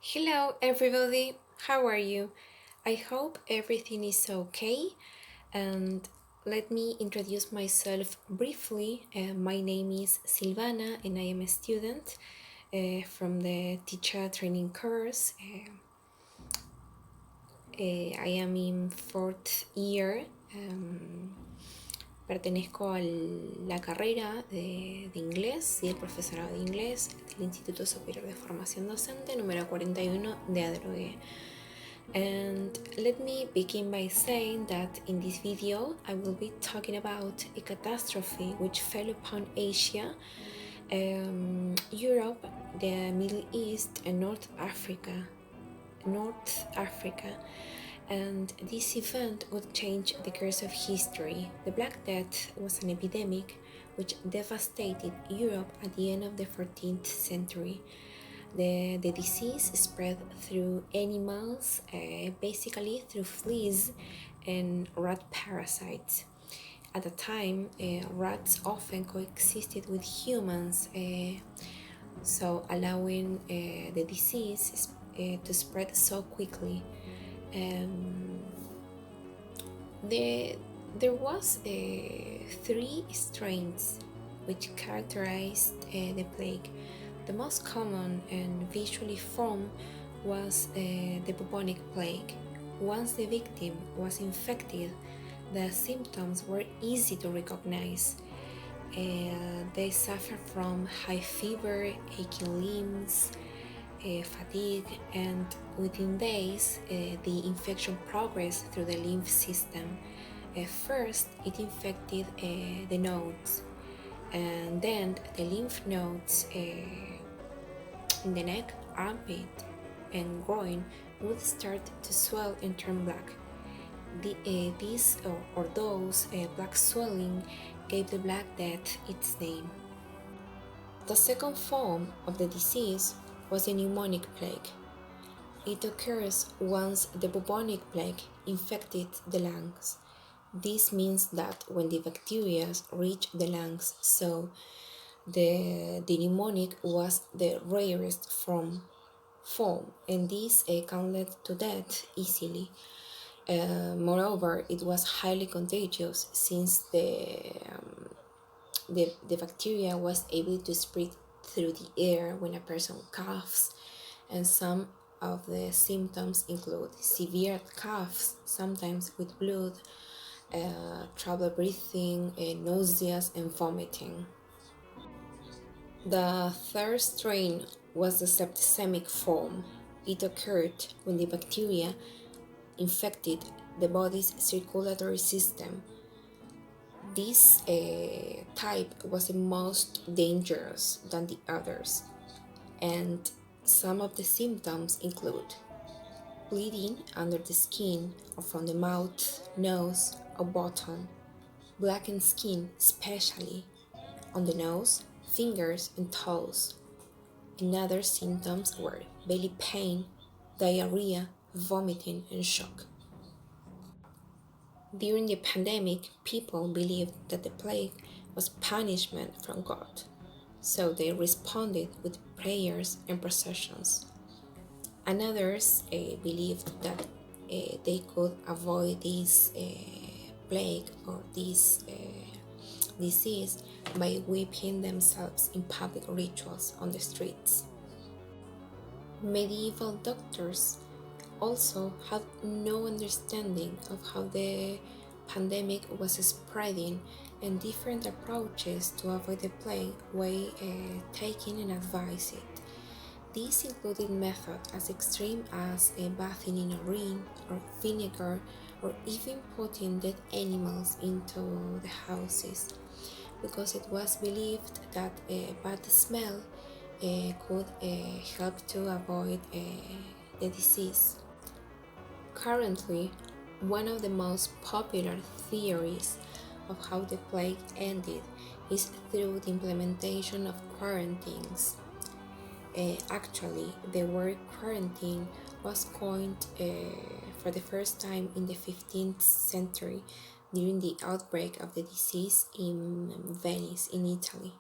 Hello, everybody. How are you? I hope everything is okay. And let me introduce myself briefly. My name is Silvana, and I am a student from the teacher training course. I am in fourth year. Pertenezco a la carrera de inglés y el profesorado de inglés del Instituto Superior de Formación Docente número 41 de Adrogué. And let me begin by saying that in this video I will be talking about a catastrophe which fell upon Asia, Europe, the Middle East, and North Africa. And this event would change the course of history. The Black Death was an epidemic which devastated Europe at the end of the 14th century. The disease spread through animals, basically through fleas and rat parasites. At the time, rats often coexisted with humans, so allowing the disease to spread so quickly. There was three strains which characterized the plague. The most common and visually formed was the bubonic plague. Once the victim was infected, the symptoms were easy to recognize. They suffered from high fever, aching limbs, fatigue, and within days the infection progressed through the lymph system. First, it infected the nodes, and then the lymph nodes in the neck, armpit, and groin would start to swell and turn black. Those black swelling gave the Black Death its name. The second form of the disease was the pneumonic plague. It occurs once the bubonic plague infected the lungs. This means that when the bacteria reach the lungs, so the pneumonic was the rarest form, and this can lead to death easily. Moreover, it was highly contagious since the bacteria was able to spread through the air when a person coughs, and some of the symptoms include severe coughs, sometimes with blood, trouble breathing, nausea, and vomiting. The third strain was the septicemic form. It occurred when the bacteria infected the body's circulatory system. This type was the most dangerous than the others, and some of the symptoms include bleeding under the skin or from the mouth, nose, or bottom, blackened skin, especially on the nose, fingers, and toes. And other symptoms were belly pain, diarrhea, vomiting, and shock. During the pandemic, people believed that the plague was punishment from God, so they responded with prayers and processions. And others believed that they could avoid this plague or this disease by whipping themselves in public rituals on the streets. Medieval doctors also had no understanding of how the pandemic was spreading, and different approaches to avoid the plague were taken and advised. These included methods as extreme as bathing in urine or vinegar, or even putting dead animals into the houses, because it was believed that a bad smell could help to avoid the disease. Currently, one of the most popular theories of how the plague ended is through the implementation of quarantines. Actually, the word quarantine was coined for the first time in the 15th century during the outbreak of the disease in Venice, in Italy.